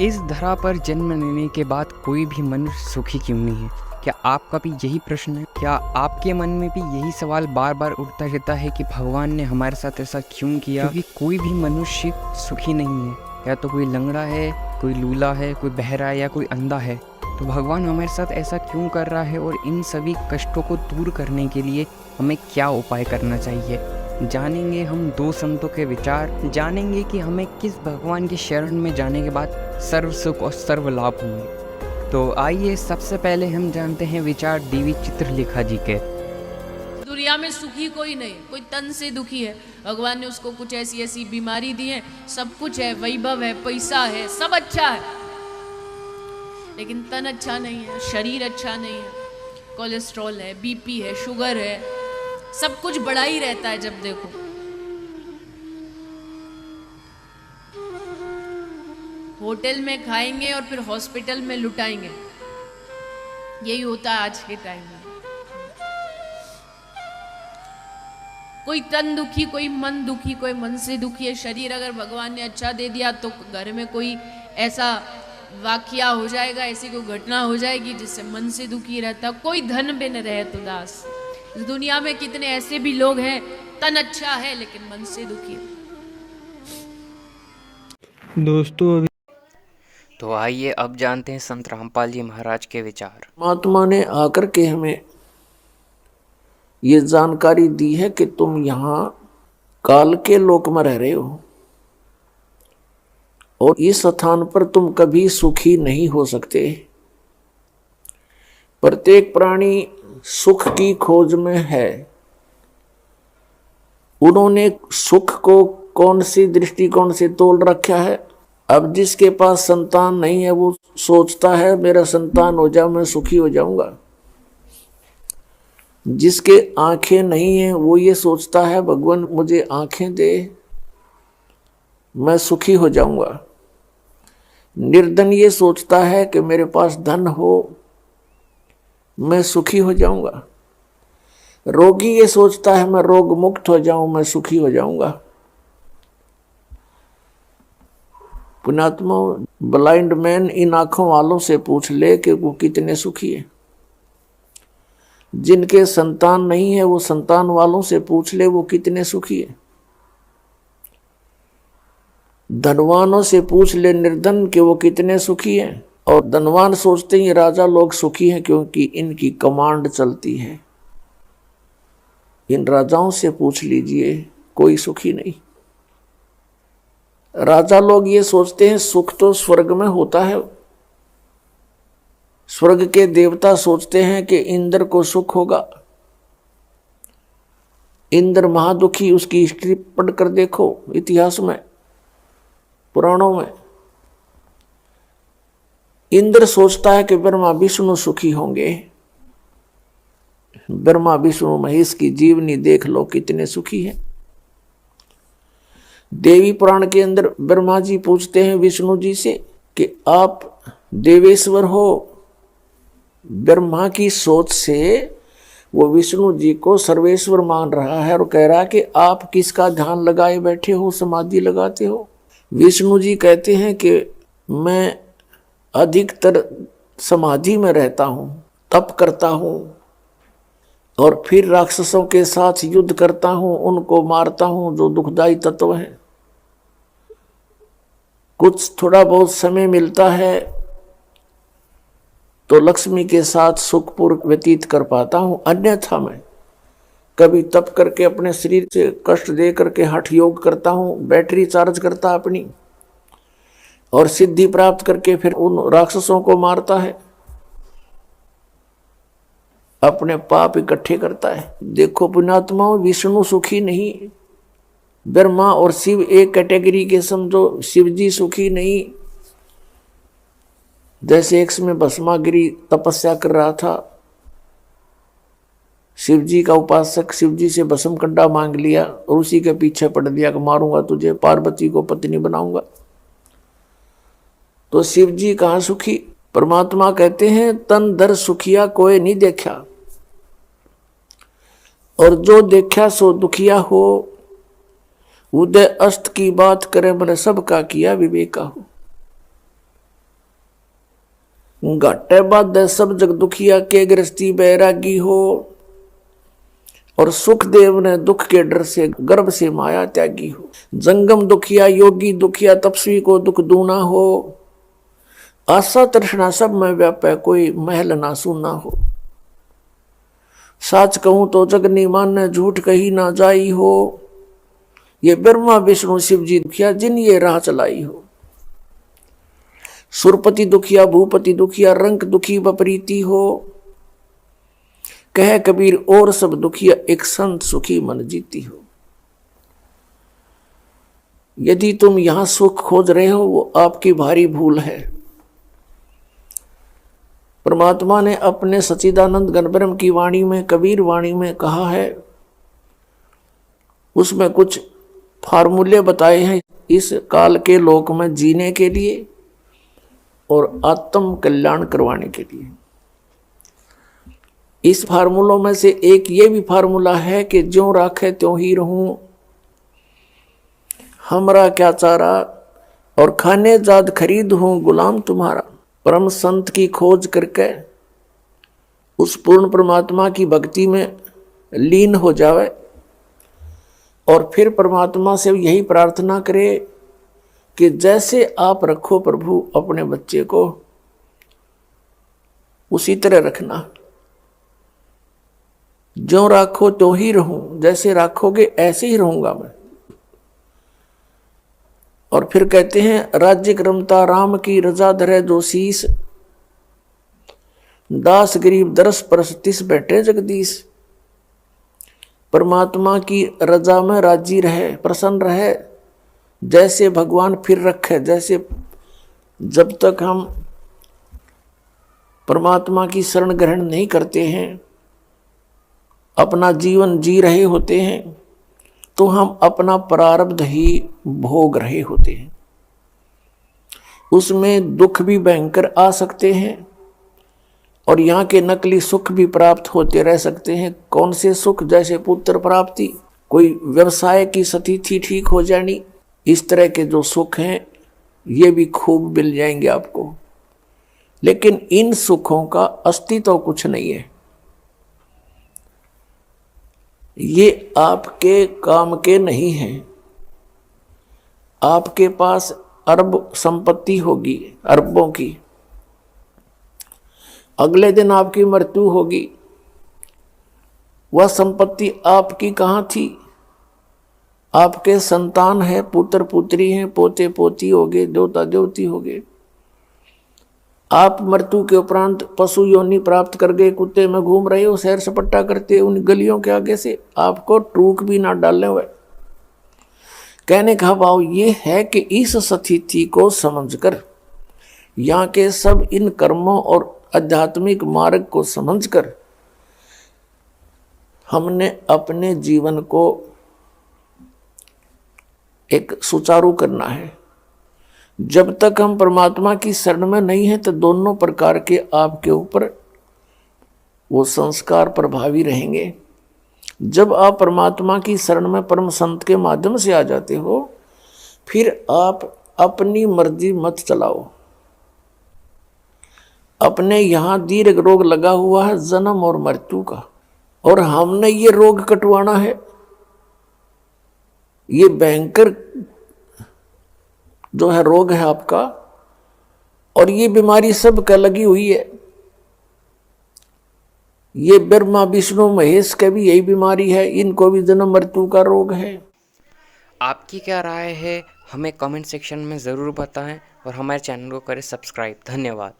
इस धरा पर जन्म लेने के बाद कोई भी मनुष्य सुखी क्यों नहीं है? क्या आपका भी यही प्रश्न है? क्या आपके मन में भी यही सवाल बार बार उठता रहता है कि भगवान ने हमारे साथ ऐसा क्यों किया? क्योंकि कोई भी मनुष्य सुखी नहीं है। या तो कोई लंगड़ा है, कोई लूला है, कोई बहरा है या कोई अंधा है। तो भगवान हमारे साथ ऐसा क्यों कर रहा है और इन सभी कष्टों को दूर करने के लिए हमें क्या उपाय करना चाहिए? जानेंगे हम दो संतों के विचार, जानेंगे कि हमें किस भगवान की शरण में जाने के बाद सर्व सुख और सर्व लाभ होंगे। तो आइए सबसे पहले हम जानते हैं विचार देवी चित्रलेखा जी के। दुनिया में सुखी कोई नहीं, कोई तन से दुखी है। भगवान ने उसको कुछ ऐसी ऐसी बीमारी दी है, सब कुछ है, वैभव है, पैसा है, सब अच्छा है, लेकिन तन अच्छा नहीं है, शरीर अच्छा नहीं है, कोलेस्ट्रॉल है, बीपी है, शुगर है, सब कुछ बढ़ा ही रहता है जब देखो। होटल में खाएंगे और फिर हॉस्पिटल में लुटाएंगे, यही होता है आज के टाइम में। कोई तन दुखी, कोई मन दुखी, कोई मन से दुखी है। शरीर अगर भगवान ने अच्छा दे दिया तो घर में कोई ऐसा वाकया हो जाएगा, ऐसी कोई घटना हो जाएगी जिससे मन से दुखी रहता। कोई धन बिन रहे तो दास। इस दुनिया में कितने ऐसे भी लोग हैं, तन अच्छा है लेकिन मन से दुखी है। दोस्तों अभी तो आइए अब जानते हैं संत रामपाल जी महाराज के विचार। महात्मा ने आकर के हमें ये जानकारी दी है कि तुम यहाँ काल के लोक में रह रहे हो और इस स्थान पर तुम कभी सुखी नहीं हो सकते। प्रत्येक प्राणी सुख की खोज में है। उन्होंने सुख को कौन सी दृष्टिकोण से तोल रखा है? अब जिसके पास संतान नहीं है वो सोचता है मेरा संतान हो जाए मैं सुखी हो जाऊंगा। जिसके आंखें नहीं है वो ये सोचता है भगवान मुझे आंखें दे, मैं सुखी हो जाऊंगा। निर्धन ये सोचता है कि मेरे पास धन हो, मैं सुखी हो जाऊंगा। रोगी ये सोचता है मैं रोग मुक्त हो जाऊं, मैं सुखी हो जाऊंगा। पुण्यात्मा, ब्लाइंड मैन इन आंखों वालों से पूछ ले कि वो कितने सुखी है। जिनके संतान नहीं है वो संतान वालों से पूछ ले वो कितने सुखी है। धनवानों से पूछ ले निर्धन कि वो कितने सुखी हैं। और धनवान सोचते हैं राजा लोग सुखी हैं क्योंकि इनकी कमांड चलती है। इन राजाओं से पूछ लीजिए कोई सुखी नहीं। राजा लोग ये सोचते हैं सुख तो स्वर्ग में होता है। स्वर्ग के देवता सोचते हैं कि इंद्र को सुख होगा। इंद्र महादुखी, उसकी हिस्ट्री पढ़कर देखो इतिहास में, पुराणों में। इंद्र सोचता है कि ब्रह्मा विष्णु सुखी होंगे। ब्रह्मा विष्णु महेश की जीवनी देख लो कितने सुखी हैं। देवी पुराण के अंदर ब्रह्मा जी पूछते हैं विष्णु जी से कि आप देवेश्वर हो। ब्रह्मा की सोच से वो विष्णु जी को सर्वेश्वर मान रहा है और कह रहा है कि आप किसका ध्यान लगाए बैठे हो, समाधि लगाते हो। विष्णु जी कहते हैं कि मैं अधिकतर समाधि में रहता हूँ, तप करता हूँ और फिर राक्षसों के साथ युद्ध करता हूँ, उनको मारता हूँ जो दुखदाई तत्व हैं। कुछ थोड़ा बहुत समय मिलता है तो लक्ष्मी के साथ सुखपूर्वक व्यतीत कर पाता हूँ, अन्यथा मैं कभी तप करके अपने शरीर से कष्ट दे करके हठ योग करता हूँ, बैटरी चार्ज करता अपनी और सिद्धि प्राप्त करके फिर उन राक्षसों को मारता है, अपने पाप इकट्ठे करता है। देखो पुण्यात्माओं, विष्णु सुखी नहीं, ब्रह्मा और शिव एक कैटेगरी के समझो। शिव जी सुखी नहीं। जैसे एक समय भस्मागिरी तपस्या कर रहा था, शिव जी का उपासक शिव जी से भस्म कंडा मांग लिया और उसी के पीछे पड़ दिया कि मारूंगा तुझे, पार्वती को पत्नी बनाऊंगा। तो शिव जी कहाँ सुखी? परमात्मा कहते हैं तन दर सुखिया कोई नहीं देखा, और जो देखा सो दुखिया हो। उदय अस्त की बात करे मैंने सबका किया विवेका हो। घाटे बाधे सब जग दुखिया के गृहस्थी बैरागी हो। और सुखदेव ने दुख के डर से गर्भ से माया त्यागी हो। जंगम दुखिया योगी दुखिया तपस्वी को दुख दूना हो। आशा तृष्णा सब में व्यापे कोई महल ना सुना हो। साच कहूं तो जग नहीं माने झूठ कही ना जाई हो। ये ब्रह्मा विष्णु शिव जी दुखिया जिन ये राह चलाई हो। सुरपति दुखिया भूपति दुखिया रंक दुखी बपरीती हो। कह कबीर और सब दुखिया एक संत सुखी मन जीती हो। यदि तुम यहां सुख खोज रहे हो वो आपकी भारी भूल है। परमात्मा ने अपने सच्चिदानंद गणब्रह्म की वाणी में कबीर वाणी में कहा है, उसमें कुछ फार्मूले बताए हैं इस काल के लोक में जीने के लिए और आत्म कल्याण करवाने के लिए। इस फार्मूलों में से एक ये भी फार्मूला है कि ज्यों राखे त्यों ही रहूं, हमरा क्या चारा, और खाने जाद खरीद हूं गुलाम तुम्हारा। परम संत की खोज करके उस पूर्ण परमात्मा की भक्ति में लीन हो जावे और फिर परमात्मा से यही प्रार्थना करे कि जैसे आप रखो प्रभु अपने बच्चे को, उसी तरह रखना। जो राखो तो ही रहूं, जैसे राखोगे ऐसे ही रहूंगा मैं। और फिर कहते हैं, राज्य क्रमता राम की रजा धरे जो शीस, दास गरीब दरस परस तिस बैठे जगदीश। परमात्मा की रजा में राजी रहे, प्रसन्न रहे, जैसे भगवान फिर रखे। जैसे जब तक हम परमात्मा की शरण ग्रहण नहीं करते हैं, अपना जीवन जी रहे होते हैं, तो हम अपना प्रारब्ध ही भोग रहे होते हैं। उसमें दुख भी भयंकर आ सकते हैं और यहाँ के नकली सुख भी प्राप्त होते रह सकते हैं। कौन से सुख? जैसे पुत्र प्राप्ति, कोई व्यवसाय की स्थिति ठीक हो जानी, इस तरह के जो सुख हैं ये भी खूब मिल जाएंगे आपको। लेकिन इन सुखों का अस्तित्व तो कुछ नहीं है। ये आपके काम के नहीं हैं। आपके पास अरब संपत्ति होगी, अरबों की, अगले दिन आपकी मृत्यु होगी। वह संपत्ति आपकी कहाँ थी? आपके संतान है, पुत्र पुत्री हैं, पोते पोती होगे, देवता देवती होगे। आप मृत्यु के उपरांत पशु योनि प्राप्त कर गए, कुत्ते में घूम रहे हो, सैर सपट्टा करते उन गलियों के आगे से, आपको टूक भी ना डालने हुए। कहने का भाव ये है कि इस स्थिति को समझकर, यहाँ के सब इन कर्मों और आध्यात्मिक मार्ग को समझकर हमने अपने जीवन को एक सुचारू करना है। जब तक हम परमात्मा की शरण में नहीं है तो दोनों प्रकार के आपके ऊपर वो संस्कार प्रभावी रहेंगे। जब आप परमात्मा की शरण में परम संत के माध्यम से आ जाते हो, फिर आप अपनी मर्जी मत चलाओ। अपने यहाँ दीर्घ रोग लगा हुआ है जन्म और मृत्यु का, और हमने ये रोग कटवाना है। ये भयंकर जो है रोग है आपका, और ये बीमारी सबका लगी हुई है। ये ब्रह्मा विष्णु महेश का भी यही बीमारी है, इनको भी जन्म मृत्यु का रोग है। आपकी क्या राय है हमें कमेंट सेक्शन में ज़रूर बताएं और हमारे चैनल को करें सब्सक्राइब। धन्यवाद।